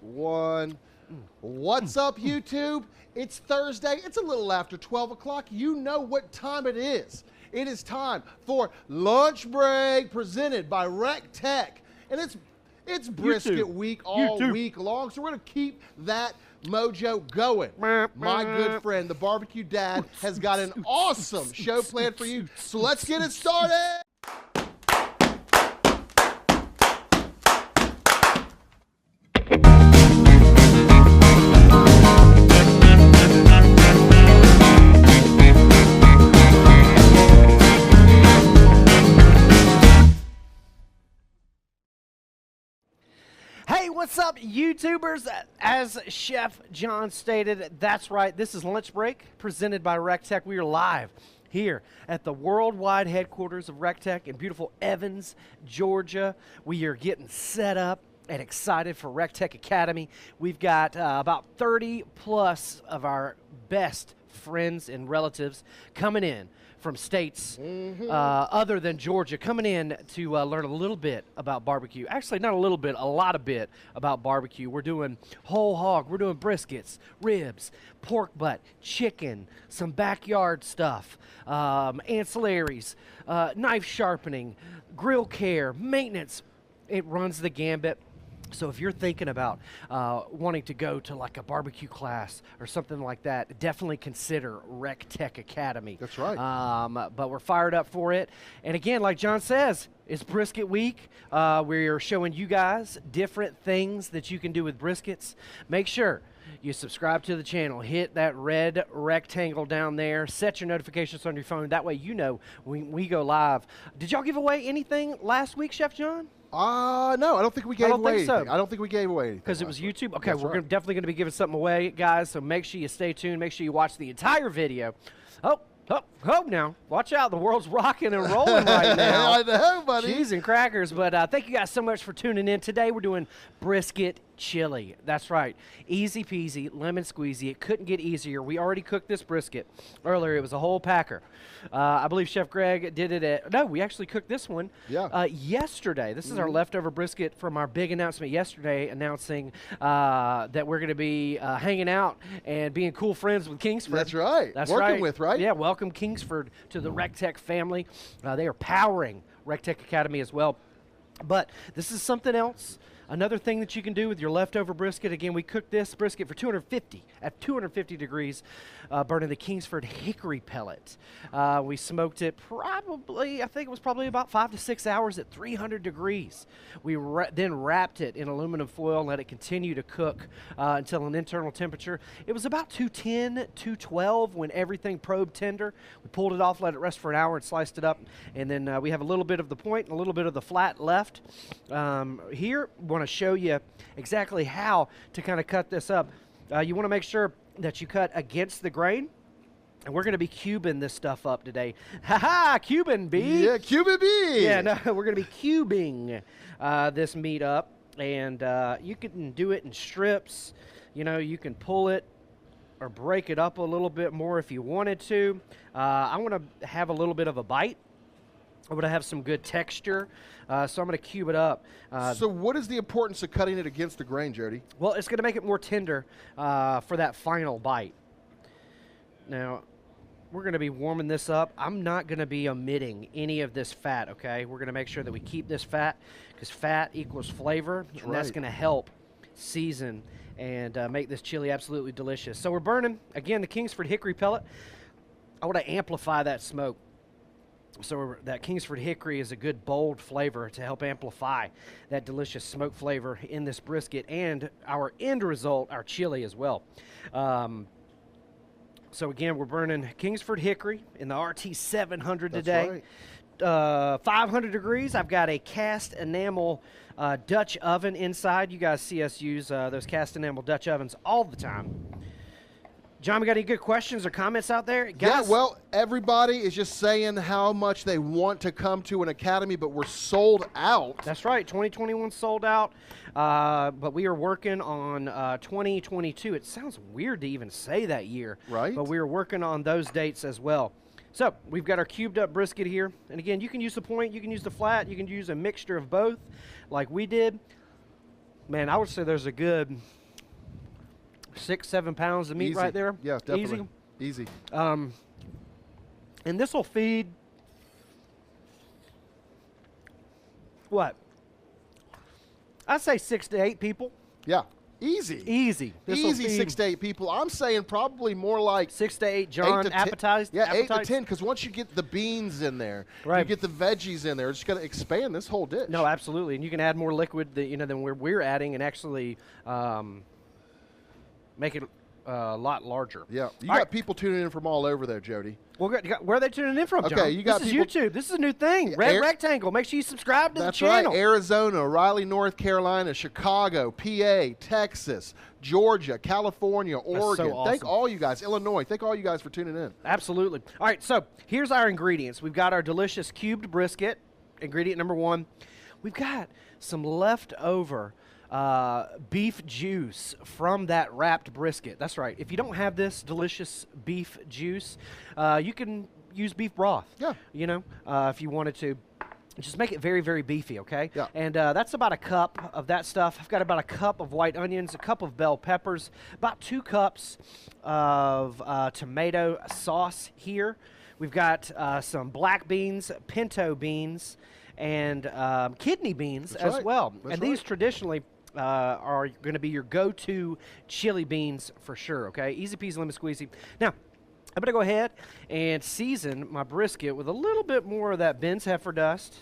One. What's up, YouTube? It's Thursday. It's a little after 12 o'clock. You know what time it is. It is time for Lunch Break presented by Rec Tech. And it's brisket week all week long, so we're going to keep that mojo going. My good friend, the barbecue dad, has got an awesome show planned for you. So let's get it started. Hey, what's up, YouTubers? As Chef John stated, that's right, this is Lunch Break presented by Rec Tech. We are live here at the worldwide headquarters of Rec Tech in beautiful Evans, Georgia. We are getting set up and excited for Rec Tech Academy. We've got about 30 plus of our best friends and relatives coming in from states other than Georgia, coming in to learn a little bit about barbecue. Actually, not a little bit, a lot of bit about barbecue. We're doing whole hog, we're doing briskets, ribs, pork butt, chicken, some backyard stuff, ancillaries, knife sharpening, grill care, maintenance. It runs the gambit. So if you're thinking about wanting to go to like a barbecue class or something like that, definitely consider Rec Tech Academy. That's right. But we're fired up for it. And again, like John says, it's brisket week. We're showing you guys different things that you can do with briskets. Make sure you subscribe to the channel. Hit that red rectangle down there. Set your notifications on your phone. That way you know when we go live. Did y'all give away anything last week, Chef John? No, I don't think we gave away anything. So. I don't think we gave away anything. Because it was YouTube? Okay, That's we're right. definitely going to be giving something away, guys, so make sure you stay tuned. Make sure you watch the entire video. Oh, now. Watch out. The world's rocking and rolling right now. I know, buddy. Cheese and crackers. But thank you guys so much for tuning in. Today we're doing brisket chili. That's right. Easy peasy, lemon squeezy. It couldn't get easier. We already cooked this brisket earlier. It was a whole packer. I believe Chef Greg did it at, no, we actually cooked this one yesterday. This is our leftover brisket from our big announcement yesterday, announcing that we're going to be hanging out and being cool friends with Kingsford. That's right. That's Working right. with, right? Yeah, welcome Kingsford to the Rec Tech family. They are powering Rec Tech Academy as well. But this is something else. Another thing that you can do with your leftover brisket, again, we cooked this brisket for 250 degrees, burning the Kingsford hickory pellet. We smoked it probably, I think it was probably about 5 to 6 hours at 300 degrees. We then wrapped it in aluminum foil and let it continue to cook until an internal temperature. It was about 210, 212 when everything probed tender. We pulled it off, let it rest for an hour, and sliced it up. And then we have a little bit of the point and a little bit of the flat left. Here, want to show you exactly how to kind of cut this up. You want to make sure that you cut against the grain, and we're going to be cubing this stuff up today. Ha Cuban B. Yeah, Cuban B. Yeah, no, we're going to be cubing this meat up, and you can do it in strips. You know, you can pull it or break it up a little bit more if you wanted to. I want to have a little bit of a bite. I want to have some good texture, so I'm going to cube it up. So what is the importance of cutting it against the grain, Jody? Well, it's going to make it more tender for that final bite. Now, we're going to be warming this up. I'm not going to be omitting any of this fat, okay? We're going to make sure that we keep this fat because fat equals flavor, and that's going to help season and make this chili absolutely delicious. So we're burning, again, the Kingsford hickory pellet. I want to amplify that smoke. So that Kingsford hickory is a good bold flavor to help amplify that delicious smoke flavor in this brisket and our end result, our chili as well. So again, we're burning Kingsford hickory in the RT 700 today. Right. 500 degrees. I've got a cast enamel Dutch oven inside. You guys see us use those cast enamel Dutch ovens all the time. John, we got any good questions or comments out there? Guys? Yeah, well, everybody is just saying how much they want to come to an academy, but we're sold out. That's right. 2021 sold out, but we are working on 2022. It sounds weird to even say that year. Right. But we are working on those dates as well. So we've got our cubed up brisket here. And again, you can use the point, you can use the flat, you can use a mixture of both like we did. Man, I would say there's a good 6-7 pounds of meat Easy. right there. Yeah, definitely. Easy. And this will feed what? I'd say 6 to 8 people. Yeah. Easy. Easy. This'll Easy feed 6 to 8 people. I'm saying probably more like 6 to 8, John. 8 to 10. Appetized. Yeah, 8 to appetized. 10, because once you get the beans in there, you Right. get the veggies in there, it's going to expand this whole dish. No, absolutely, and you can add more liquid than we're adding, and actually make it a lot larger. Yeah. You All got right. people tuning in from all over there, Jody. Well, where are they tuning in from, Okay, John? you got this people- is YouTube. This is a new thing. Red Air- Rectangle. Make sure you subscribe to That's the channel. right. Arizona, Raleigh, North Carolina, Chicago, PA, Texas, Georgia, California, Oregon. so awesome. Thank all you guys. Illinois. Thank all you guys for tuning in. Absolutely. All right, so here's our ingredients. We've got our delicious cubed brisket, ingredient number 1. We've got some leftover beef juice from that wrapped brisket. That's right. If you don't have this delicious beef juice, you can use beef broth. Yeah. If you wanted to. Just make it very, very beefy, okay? Yeah. And that's about a cup of that stuff. I've got about a cup of white onions, a cup of bell peppers, about 2 cups of tomato sauce here. We've got some black beans, pinto beans, and kidney beans That's as right. well. That's and these right. traditionally are going to be your go-to chili beans for sure, okay? Easy peasy, lemon squeezy. Now, I'm going to go ahead and season my brisket with a little bit more of that Ben's heifer dust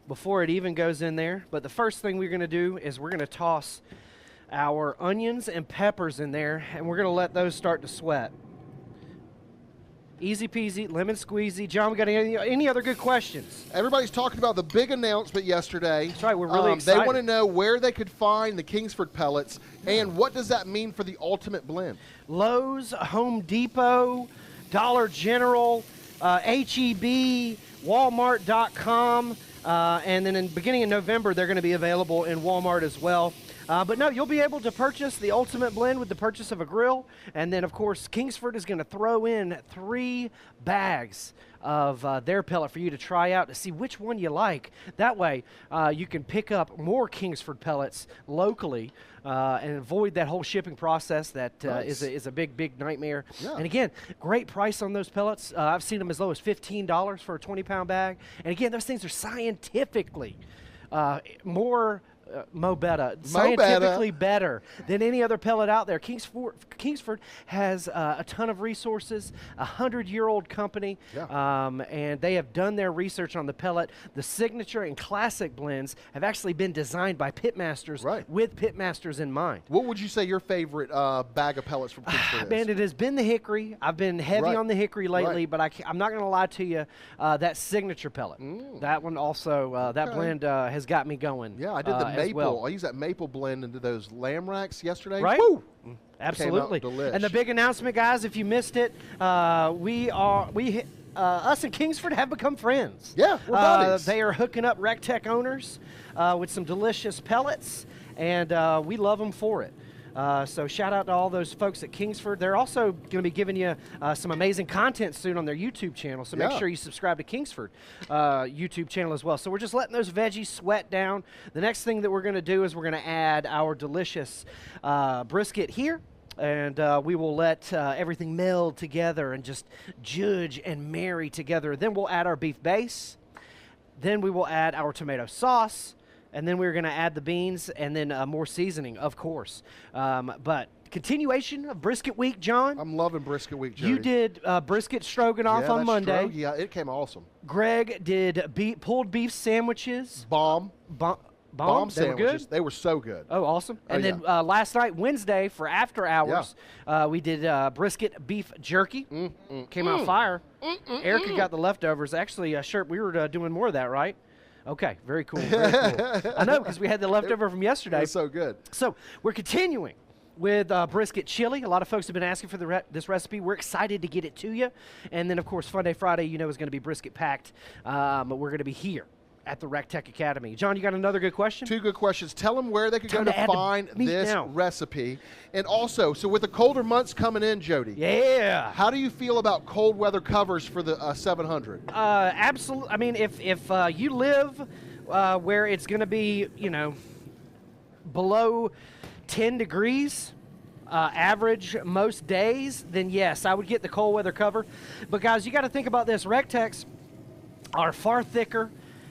before it even goes in there. But the first thing we're going to do is we're going to toss our onions and peppers in there, and we're going to let those start to sweat. Easy peasy, lemon squeezy. John, we got any other good questions? Everybody's talking about the big announcement yesterday. That's right, we're really excited. They want to know where they could find the Kingsford pellets, and what does that mean for the ultimate blend? Lowe's, Home Depot, Dollar General, HEB, Walmart.com, and then in the beginning of November, they're going to be available in Walmart as well. But no, you'll be able to purchase the ultimate blend with the purchase of a grill. And then, of course, Kingsford is going to throw in 3 bags of their pellet for you to try out to see which one you like. That way, you can pick up more Kingsford pellets locally and avoid that whole shipping process that Nice. is a big, big nightmare. Yeah. And again, great price on those pellets. I've seen them as low as $15 for a 20-pound bag. And again, those things are scientifically scientifically better than any other pellet out there. Kingsford has a ton of resources, a 100-year-old company, Yeah. and they have done their research on the pellet. The signature and classic blends have actually been designed by pitmasters Right. with pitmasters in mind. What would you say your favorite bag of pellets from Kingsford is? Man, it has been the hickory. I've been heavy Right. on the hickory lately, Right. but I'm not going to lie to you. That signature pellet, that one also, that Okay. blend has got me going. Yeah, I did the as maple. well. I used that maple blend into those lamb racks yesterday. Right? Woo! Absolutely. delish. And the big announcement, guys, if you missed it, us and Kingsford have become friends. Yeah, we're buddies. They are hooking up RecTech owners with some delicious pellets, and we love them for it. So shout out to all those folks at Kingsford. They're also going to be giving you some amazing content soon on their YouTube channel. So make Yeah. sure you subscribe to Kingsford YouTube channel as well. So we're just letting those veggies sweat down. The next thing that we're going to do is we're going to add our delicious brisket here. And we will let everything meld together and just judge and marry together. Then we'll add our beef base. Then we will add our tomato sauce. And then we're going to add the beans and then more seasoning, of course. But continuation of Brisket Week, John. I'm loving Brisket Week, Jody. You did brisket stroganoff yeah, on that Monday. stroke, yeah, it came awesome. Greg did pulled beef sandwiches. Bomb Bomb they were sandwiches. good? They were so good. Oh, awesome. And yeah. then last night, Wednesday, for after hours, we did brisket beef jerky. Came out fire. Erica got the leftovers. Actually, we were doing more of that, right? Okay, very cool. Very cool. I know, because we had the leftover from yesterday. It was so good. So we're continuing with brisket chili. A lot of folks have been asking for this recipe. We're excited to get it to you. And then, of course, Fun Day Friday, is going to be brisket packed. But we're going to be here at the RecTech Academy. John, you got another good question? 2 good questions. Tell them where they could go Time to to add the find meat this now. recipe. And also, so with the colder months coming in, Jody, Yeah. how do you feel about cold weather covers for the 700? Absolutely. I mean, if you live where it's going to be, below 10 degrees, average most days, then yes, I would get the cold weather cover. But guys, you got to think about this. Rectex are far thicker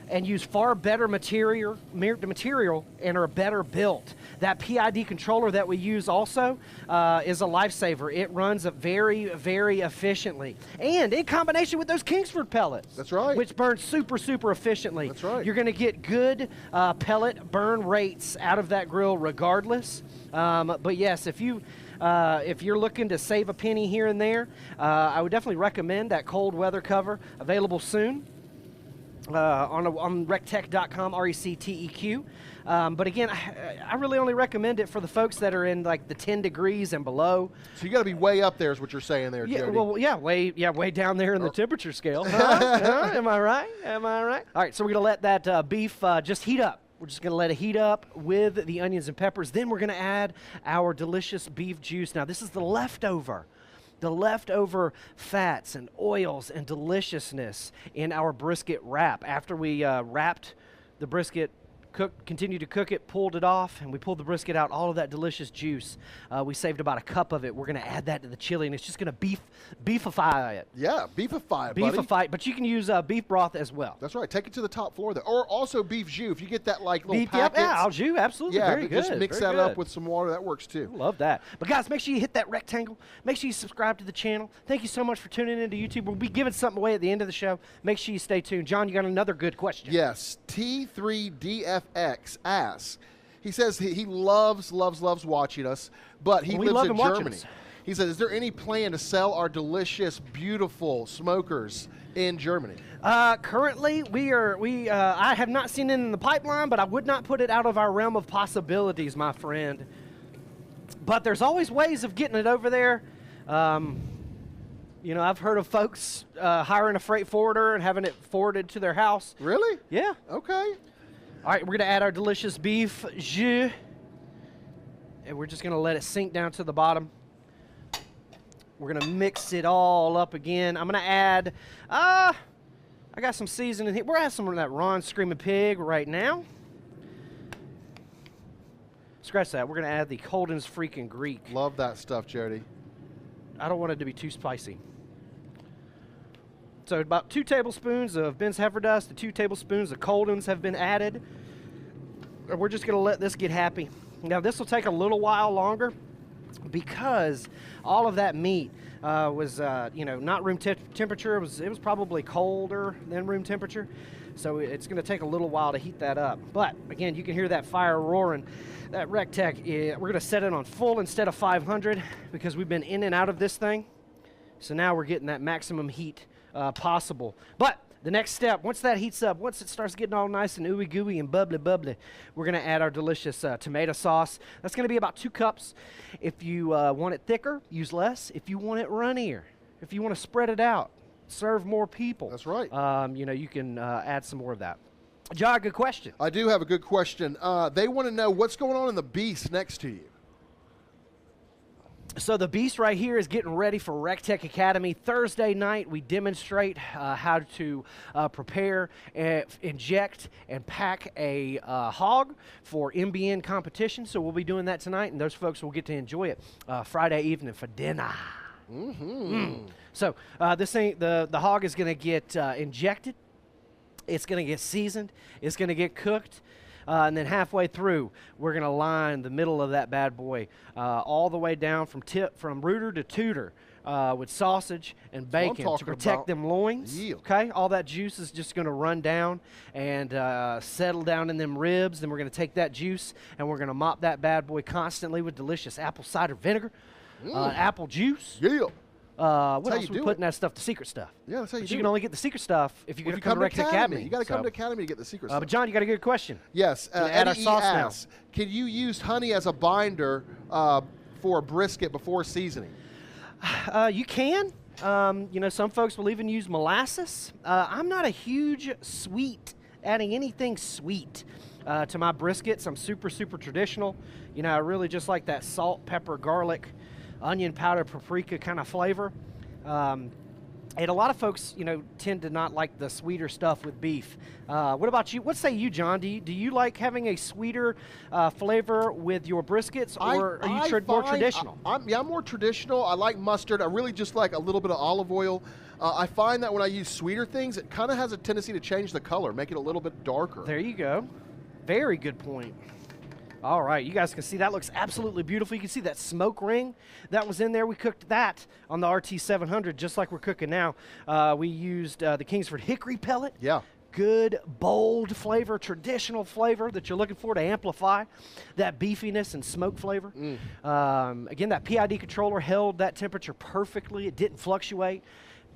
and use far better material and are better built. That PID controller that we use also is a lifesaver. It runs very, very efficiently. And in combination with those Kingsford pellets. That's right. Which burn super, super efficiently. That's right. You're gonna get good pellet burn rates out of that grill regardless. But yes, if you're looking to save a penny here and there, I would definitely recommend that cold weather cover, available soon. On rectech.com, RECTEQ. But again, I really only recommend it for the folks that are in like the 10 degrees and below. So you got to be way up there is what you're saying there, Yeah, Jody. well, way down there in the temperature scale. Am I right? Am I right? All right, so we're going to let that beef just heat up. We're just going to let it heat up with the onions and peppers. Then we're going to add our delicious beef juice. Now, this is the leftover fats and oils and deliciousness in our brisket wrap. After we wrapped the brisket, continued to cook it, pulled it off, and we pulled the brisket out, all of that delicious juice. We saved about a cup of it. We're going to add that to the chili, and it's just going to beefify it. Yeah, beefify it, buddy. Beefify it, but you can use beef broth as well. That's right. Take it to the top floor there. Or also beef jus. If you get that like little Beef, packets. yeah, al jus, absolutely. Yeah, Very good. just mix very that good. up with some water. That works too. Love that. But guys, make sure you hit that rectangle. Make sure you subscribe to the channel. Thank you so much for tuning into YouTube. We'll be giving something away at the end of the show. Make sure you stay tuned. John, you got another good question. Yes, T3DFX asks. He says he loves watching us, but he We love lives him in watching Germany. us. He says, is there any plan to sell our delicious, beautiful smokers in Germany? Currently, I have not seen it in the pipeline, but I would not put it out of our realm of possibilities, my friend. But there's always ways of getting it over there. You know, I've heard of folks hiring a freight forwarder and having it forwarded to their house. Really? Yeah. Okay. All right, we're going to add our delicious beef jus, and we're just going to let it sink down to the bottom. We're going to mix it all up again. I'm going to add, I got some seasoning here. We're going to add some of that Ron Screaming Pig right now. Scratch that. We're going to add the Holden's Freaking Greek. Love that stuff, Jody. I don't want it to be too spicy. So about 2 tablespoons of Ben's Heifer Dust and 2 tablespoons of Colden's have been added. And we're just going to let this get happy. Now this will take a little while longer because all of that meat was, not room temperature. It was probably colder than room temperature. So it's going to take a little while to heat that up. But again, you can hear that fire roaring. That Rectech, we're going to set it on full instead of 500 because we've been in and out of this thing. So now we're getting that maximum heat possible. But the next step, once that heats up, once it starts getting all nice and ooey gooey and bubbly, we're going to add our delicious tomato sauce. That's going to be about 2 cups. If you want it thicker, use less. If you want it runnier, if you want to spread it out, serve more people. That's right. You can add some more of that. John, good question. I do have a good question. They want to know what's going on in the beast next to you. So the beast right here is getting ready for Rectech Academy. Thursday night, we demonstrate how to prepare, inject, and pack a hog for MBN competition. So we'll be doing that tonight, and those folks will get to enjoy it Friday evening for dinner. So this thing, the hog is going to get injected. It's going to get seasoned. It's going to get cooked. And then halfway through, we're going to line the middle of that bad boy all the way down from rooter to tooter with sausage and bacon to protect them loins. Yeah. Okay, all that juice is just going to run down and settle down in them ribs. Then we're going to take that juice and we're going to mop that bad boy constantly with delicious apple cider vinegar, apple juice. Yeah. What else are we putting that stuff? The secret stuff. Yeah, that's how you But do you can it. only get the secret stuff if you Well, get to come to Rectech Academy. You got to come to Academy to get the secret stuff. But John, you got a good question. Yes. Add our Eddie E. sauce now. asks, can you use honey as a binder for a brisket before seasoning? You can. Some folks will even use molasses. I'm not a huge adding anything sweet to my briskets. I'm super, super traditional. I really just like that salt, pepper, garlic, onion powder, paprika kind of flavor. And a lot of folks, you know, tend to not like the sweeter stuff with beef. What about you? What say you, John? Do you like having a sweeter flavor with your briskets, or are you more traditional? I'm more traditional. I like mustard. I really just like a little bit of olive oil. I find that when I use sweeter things, it kind of has a tendency to change the color, make it a little bit darker. There you go. Very good point. All right, you guys can see that looks absolutely beautiful. You can see that smoke ring that was in there. We cooked that on the RT700 just like we're cooking now. We used the Kingsford hickory pellet. Yeah. Good, bold flavor, traditional flavor that you're looking for to amplify that beefiness and smoke flavor. Again, that PID controller held that temperature perfectly. It didn't fluctuate.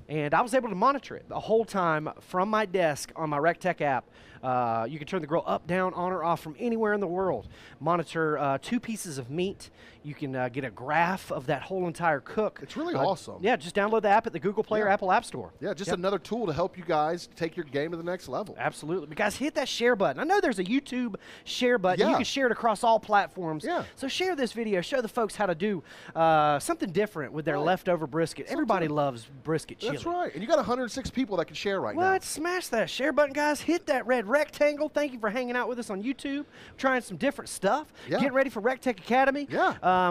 And I was able to monitor it the whole time from my desk on my RecTech app. You can turn the grill up, down, on, or off from anywhere in the world. Monitor 2 pieces of meat. You can get a graph of that whole entire cook. It's really awesome. Yeah, just download the app at the Google Play or Apple App Store. Yeah, just another tool to help you guys take your game to the next level. Absolutely. But guys, hit that share button. I know there's a YouTube share button. You can share it across all platforms. Yeah. So share this video. Show the folks how to do something different with their leftover brisket. Everybody loves brisket chili. That's right. And you got 106 people that can share right now. Smash that share button, guys. Hit that red rectangle. Thank you for hanging out with us on YouTube. Trying some different stuff. Getting ready for RecTech Academy.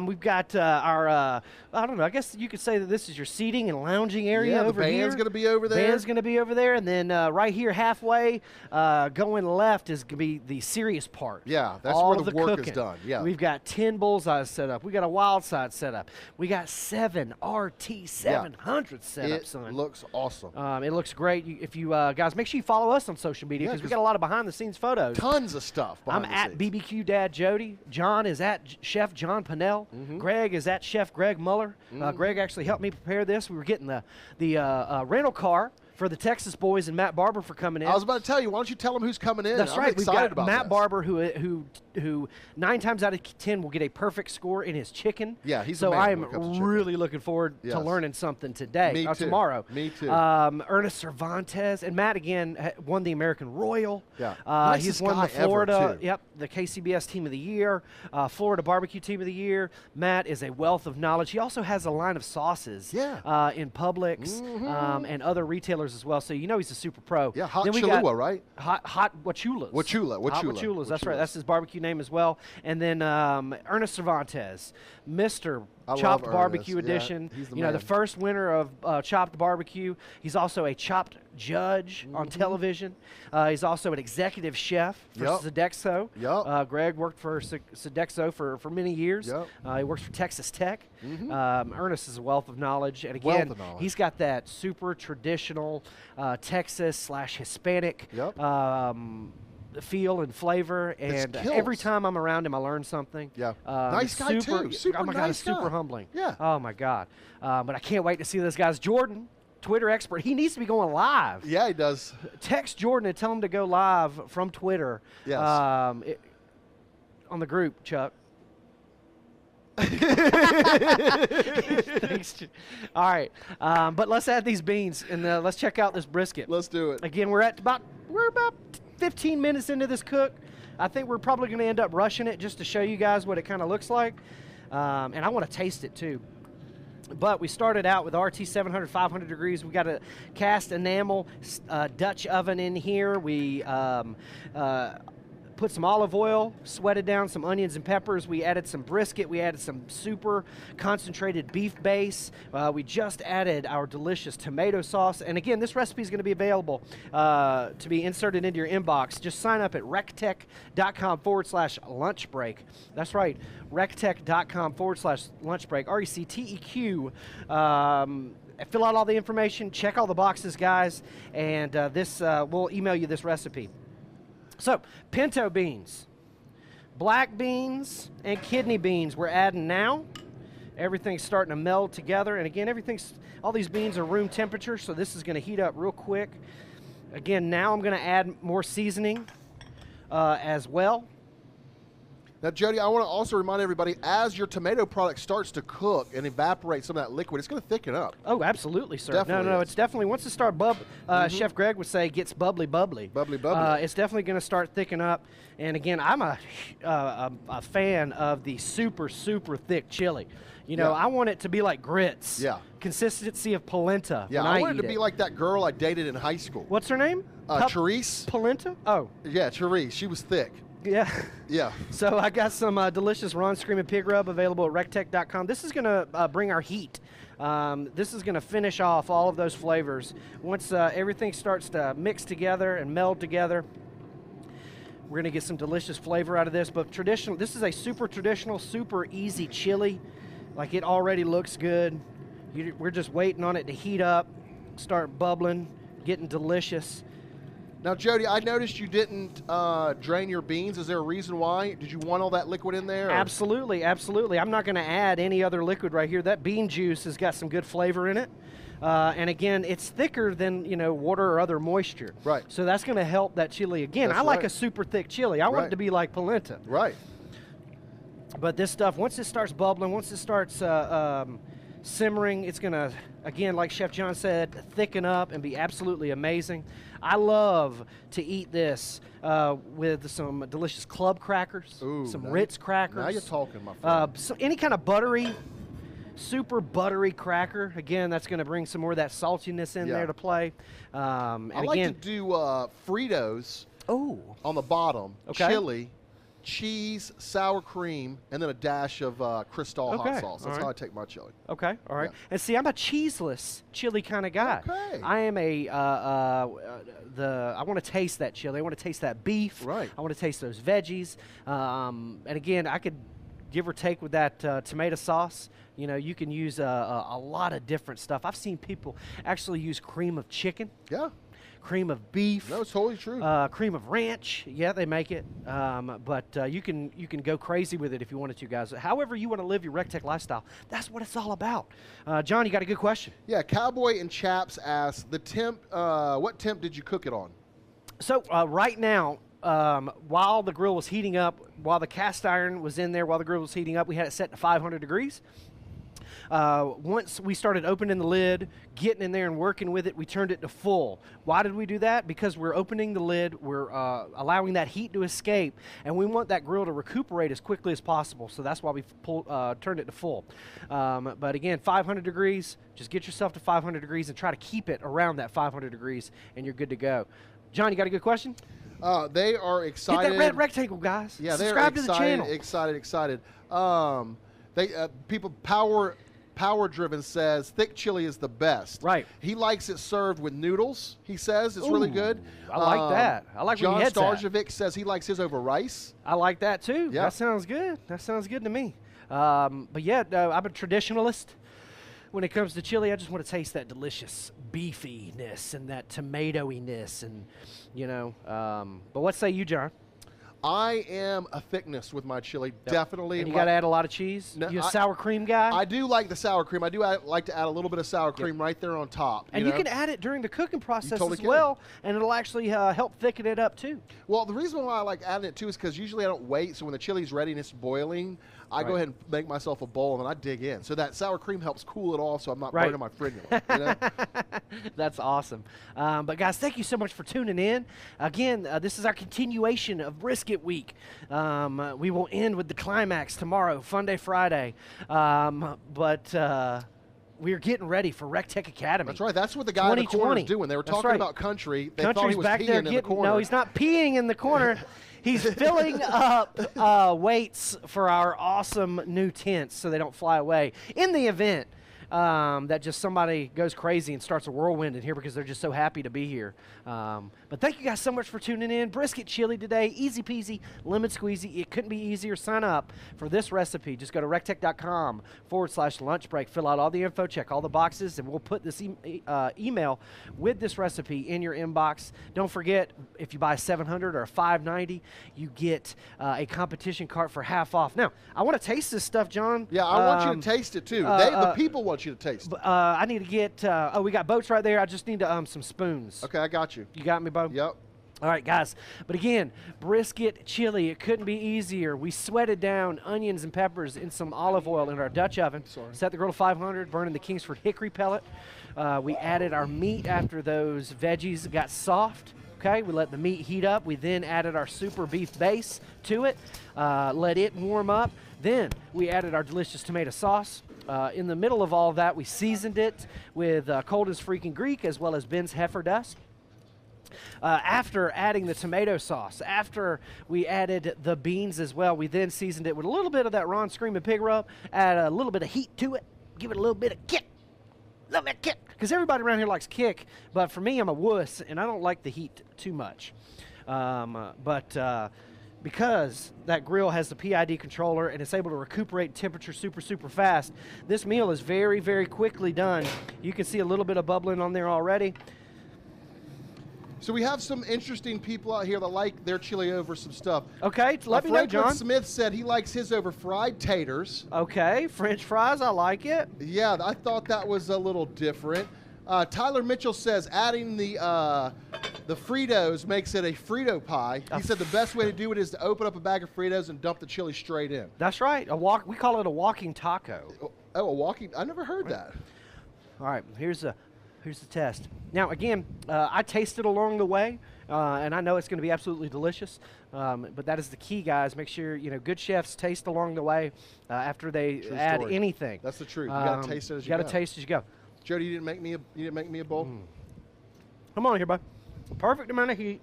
We've got our, I don't know, I guess you could say that this is your seating and lounging area over here. The band's going to be over there. Band's going to be over there. And then right here halfway, going left is going to be the serious part. Yeah, that's all where the work cooking. is done. Yeah. We've got 10 bullseyes set up. We got a wild side set up. We got 7 RT700 set up, son. It looks awesome. It looks great. If you guys, make sure you follow us on social media because we got a lot of behind-the-scenes photos. Tons of stuff. I'm at BBQ Dad Jody. John is at Chef John Pinnell. Greg is at Chef Greg Muller. Greg actually helped me prepare this. We were getting the rental car for the Texas boys and Matt Barber for coming in. I was about to tell you, why don't you tell them who's coming in? That's right. We've got Matt this. Barber, who 9 times out of 10 will get a perfect score in his chicken. Yeah, he's so a man I am when it comes to really looking forward to learning something today. Me too. Tomorrow. Me too. Ernest Cervantes and Matt again won the American Royal. Yeah, he's won the Florida. The KCBS Team of the Year, Florida Barbecue Team of the Year. Matt is a wealth of knowledge. He also has a line of sauces. In Publix and other retailers as well. So you know he's a super pro. Yeah, Hot Cholula, right? Hot Wachulas. Hot Wachulas, that's right. That's his barbecue name as well. And then Ernest Cervantes, Mr. Chopped Barbecue Edition. He's the man. The first winner of Chopped Barbecue. He's also a Chopped judge on television. He's also an executive chef for Sodexo. Greg worked for Sodexo for many years. He works for Texas Tech. Ernest is a wealth of knowledge. And again, he's got that super traditional Texas/Hispanic feel and flavor, and every time I'm around him, I learn something. Nice guy too. Oh my God, he's super humbling. Yeah. Oh my God. But I can't wait to see this guy's Jordan, Twitter expert. He needs to be going live. Yeah, he does. Text Jordan and tell him to go live from Twitter. Yes. On the group, Chuck. Thanks. All right, but let's add these beans and let's check out this brisket. Let's do it. Again, we're about 15 minutes into this cook. I think we're probably going to end up rushing it just to show you guys what it kind of looks like, and I want to taste it too. But we started out with RT700, 500 degrees. We got a cast enamel Dutch oven in here. We put some olive oil, sweated down some onions and peppers. We added some brisket. We added some super concentrated beef base. We just added our delicious tomato sauce. And again, this recipe is going to be available to be inserted into your inbox. Just sign up at rectech.com/lunch break. That's right, rectech.com/lunch break, RECTEQ. Fill out all the information, check all the boxes, guys, and we'll email you this recipe. So, pinto beans, black beans, and kidney beans we're adding now. Everything's starting to meld together. And again, all these beans are room temperature, so this is going to heat up real quick. Again, now I'm going to add more seasoning as well. Now, Jody, I want to also remind everybody, as your tomato product starts to cook and evaporate some of that liquid, it's going to thicken up. Oh, absolutely, sir. Definitely no, is. it's definitely, once it starts Chef Greg would say, gets bubbly. Bubbly. It's definitely going to start thicking up. And again, I'm a fan of the super, super thick chili. You know, I want it to be like grits. Yeah. Consistency of polenta. Yeah, when I want eat it to be like that girl I dated in high school. What's her name? Therese. Polenta? Oh. Yeah, Therese. She was thick. Yeah. Yeah. So I got some delicious Ron Screaming Pig Rub available at rectech.com. This is going to bring our heat. This is going to finish off all of those flavors. Once everything starts to mix together and meld together, we're going to get some delicious flavor out of this. But traditional, this is a super traditional, super easy chili. Like, it already looks good. We're just waiting on it to heat up, start bubbling, getting delicious. Now, Jody, I noticed you didn't drain your beans. Is there a reason why? Did you want all that liquid in there? Or? Absolutely, absolutely. I'm not going to add any other liquid right here. That bean juice has got some good flavor in it. And again, it's thicker than, you know, water or other moisture. Right. So that's going to help that chili. Again, I like a super thick chili. I want it to be like polenta. Right. But this stuff, once it starts bubbling, once it starts simmering, it's going to, again, like Chef John said, thicken up and be absolutely amazing. I love to eat this with some delicious club crackers, some Ritz crackers. Now you're talking, my friend. So any kind of buttery, super buttery cracker. Again, that's going to bring some more of that saltiness in there to play. And I like to do Fritos on the bottom, chili, cheese, sour cream, and then a dash of Cristal hot sauce. That's how I take my chili. Okay, all right. Yeah. And see, I'm a cheeseless chili kind of guy. Okay. I am I want to taste that chili. I want to taste that beef. Right. I want to taste those veggies. And again, I could give or take with that tomato sauce. You know, you can use a lot of different stuff. I've seen people actually use cream of chicken. Yeah. Cream of beef. No, it's totally true. Cream of ranch. Yeah, they make it. But you can go crazy with it if you wanted to, guys. However you want to live your RecTech lifestyle, that's what it's all about. John, you got a good question. Yeah, Cowboy and Chaps asked, the temp, what temp did you cook it on? So right now, while the grill was heating up, while the cast iron was in there, while the grill was heating up, we had it set to 500 degrees. Once we started opening the lid, getting in there and working with it, we turned it to full. Why did we do that? Because we're opening the lid, we're allowing that heat to escape, and we want that grill to recuperate as quickly as possible. So that's why we turned it to full. But again, 500 degrees, just get yourself to 500 degrees and try to keep it around that 500 degrees, and you're good to go. John, you got a good question? They are excited. Hit that red rectangle, guys. Yeah, subscribe they're to the channel. Excited. People Power Driven says thick chili is the best. Right. He likes it served with noodles. He says it's really good. I like that. I like John where your head's at. Starjevic says he likes his over rice. I like that too. Yeah. That sounds good. That sounds good to me. But yeah, I'm a traditionalist. When it comes to chili, I just want to taste that delicious beefiness and that tomatoiness, and you know. But what say you, John? I am a thickness with my chili, definitely. And you got to add a lot of cheese? No, you a sour cream guy? I do like the sour cream. I do like to add a little bit of sour cream right there on top. And you can add it during the cooking process as well, and it'll actually help thicken it up too. Well, the reason why I like adding it too is because usually I don't wait. So when the chili's ready and it's boiling, I go ahead and make myself a bowl and then I dig in. So that sour cream helps cool it off so I'm not burning my frenulum. You know? That's awesome. But guys, thank you so much for tuning in. Again, this is our continuation of Brisket Week. We will end with the climax tomorrow, Fun Day Friday. But we are getting ready for RecTech Academy. That's right. That's what the guy in the corner is doing. They were talking about country. They thought he was peeing in the corner. No, he's not peeing in the corner. He's filling up weights for our awesome new tents so they don't fly away in the event that just somebody goes crazy and starts a whirlwind in here because they're just so happy to be here. But thank you guys so much for tuning in. Brisket chili today, easy peasy, lemon squeezy. It couldn't be easier. Sign up for this recipe. Just go to rectech.com/lunch break. Fill out all the info, check all the boxes, and we'll put this email with this recipe in your inbox. Don't forget, if you buy 700 or 590, you get a competition cart for half off. Now, I want to taste this stuff, John. Yeah, I want you to taste it too. The people want you to taste it. I need to get, we got boats right there. I just need some spoons. Okay, I got you. You got me, Bo? Yep. All right, guys. But again, brisket chili, it couldn't be easier. We sweated down onions and peppers in some olive oil in our Dutch oven. Set the grill to 500, burning the Kingsford hickory pellet. We added our meat after those veggies got soft. Okay, we let the meat heat up. We then added our super beef base to it, let it warm up. Then we added our delicious tomato sauce. In the middle of all of that, we seasoned it with Cold as Freaking Greek as well as Ben's heifer dust. After adding the tomato sauce, after we added the beans as well, we then seasoned it with a little bit of that Ron Screaming Pig rub, add a little bit of heat to it, give it a little bit of kick. Love that kick. Because everybody around here likes kick, but for me, I'm a wuss, and I don't like the heat too much. Because that grill has the PID controller and it's able to recuperate temperature super fast, this meal is very, very quickly done. You can see a little bit of bubbling on there already. So we have some interesting people out here that like their chili over some stuff. Okay, let me know, John. Franklin Smith said he likes his over fried taters. Okay, French fries, I like it. Yeah, I thought that was a little different. Tyler Mitchell says adding the Fritos makes it a Frito pie. He said the best way to do it is to open up a bag of Fritos and dump the chili straight in. That's right. We call it a walking taco. Oh, a walking? I never heard that. All right, here's the test. Now, again, I tasted along the way, and I know it's going to be absolutely delicious. But that is the key, guys. Make sure good chefs taste along the way after they add anything. That's the truth. You got to taste it as you go. You got to taste as you go. Jody, you didn't make me a bowl. Come on here, bud. Perfect amount of heat,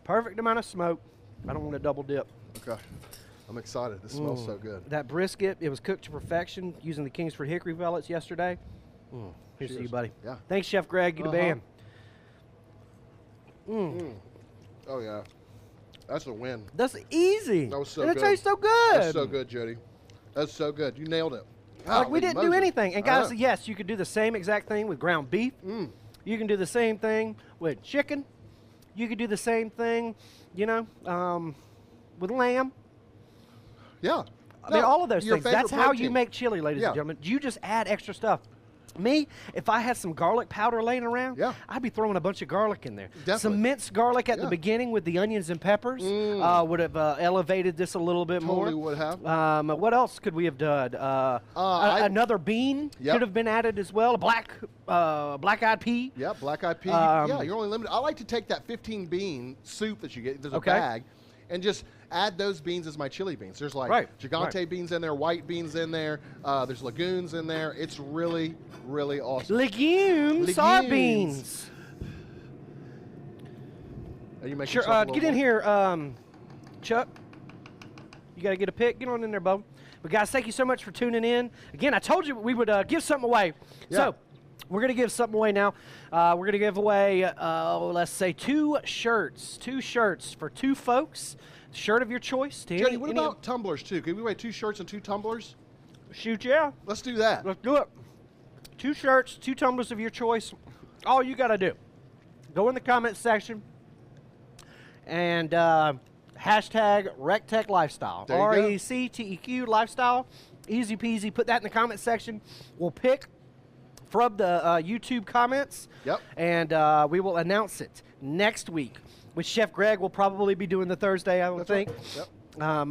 perfect amount of smoke. I don't want to double dip. Okay. I'm excited. This smells so good. That brisket, it was cooked to perfection using the Kingsford hickory pellets yesterday. Here's to you, buddy. Yeah. Thanks, Chef Greg. You the man. Oh, yeah. That's a win. That's easy. That was so good. good. It tastes so good. That's so good, Jody. That's so good. You nailed it. Like we didn't do anything. And guys, yes, you could do the same exact thing with ground beef. You can do the same thing with chicken. You could do the same thing, with lamb. Yeah. I mean, all of those things. That's how protein. you make chili, ladies and gentlemen. You just add extra stuff. Me, if I had some garlic powder laying around, I'd be throwing a bunch of garlic in there. Definitely. Some minced garlic at the beginning with the onions and peppers would have elevated this a little bit more. Totally would have. What else could we have done? Another bean could have been added as well. A black-eyed pea. Yeah, black-eyed pea. Yeah, you're only limited. I like to take that 15 bean soup that you get. There's a bag. And just add those beans as my chili beans. There's like gigante beans in there, white beans in there. There's legumes in there. It's really, really awesome. Legumes. Are beans. Are you making sure, get in here, Chuck. You got to get a pick. Get on in there, Bo. But guys, thank you so much for tuning in. Again, I told you we would give something away. Yeah. So we're going to give something away now. We're going to give away, let's say, 2 shirts. 2 shirts for 2 folks. Shirt of your choice. Jody, what about tumblers, too? Can we wear 2 shirts and 2 tumblers? Shoot, yeah. Let's do that. Let's do it. 2 shirts, 2 tumblers of your choice. All you got to do, go in the comment section and hashtag RecTech Lifestyle. RECTEQ Lifestyle. Easy peasy. Put that in the comment section. We'll pick from the YouTube comments. Yep. And we will announce it next week, which Chef Greg will probably be doing the Thursday, I would think. Right. Yep.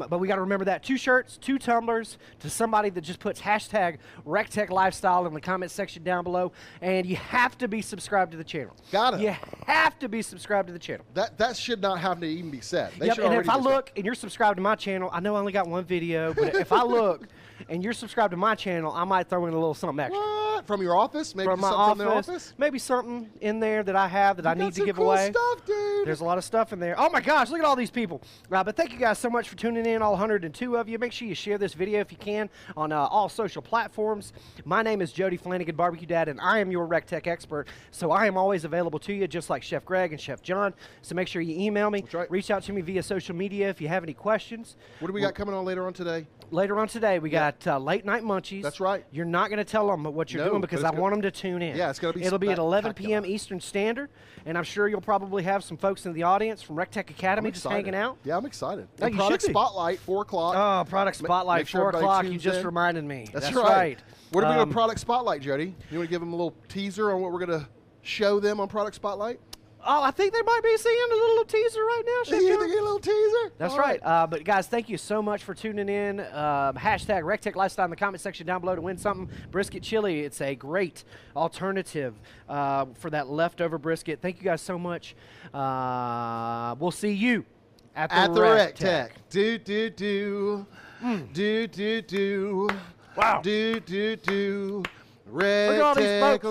But we got to remember that 2 shirts, 2 tumblers to somebody that just puts hashtag RecTech Lifestyle in the comment section down below. And you have to be subscribed to the channel. Got it. You have to be subscribed to the channel. That should not have to even be said. Yep, and if I look and you're subscribed to my channel, I know I only got 1 video, but if I look and you're subscribed to my channel, I might throw in a little something extra. What? From your office? Maybe from my something office, from their office? Maybe something in there that I have that I need to give cool away. Stuff, dude. There's a lot of stuff in there. Oh my gosh, look at all these people. But thank you guys so much for tuning in, all 102 of you. Make sure you share this video if you can on all social platforms. My name is Jody Flanagan, Barbecue Dad, and I am your RecTech expert. So I am always available to you, just like Chef Greg and Chef John. So make sure you email me. That's right. Reach out to me via social media if you have any questions. What do we got coming on later on today? Later on today, we got Late Night Munchies. That's right. You're not going to tell them what you're doing because I want them to tune in. Yeah, it's going to be It'll be at 11 p.m. Eastern Standard, and I'm sure you'll probably have some folks in the audience from RecTech Academy just hanging out. Yeah, I'm excited. Oh, and Product Spotlight, 4 o'clock. Oh, Product Spotlight, 4 o'clock. You just reminded me. That's right. What are we doing Product Spotlight, Jody? You want to give them a little teaser on what we're going to show them on Product Spotlight? Oh, I think they might be seeing a little teaser right now, Chef You John. think a little teaser? That's All right. But guys, thank you so much for tuning in. Hashtag RecTech Lifestyle in the comment section down below to win something. Brisket chili. It's a great alternative for that leftover brisket. Thank you guys so much. We'll see you at the RecTech. Do. Do. Wow. Do. Look at all these RecTech. folks.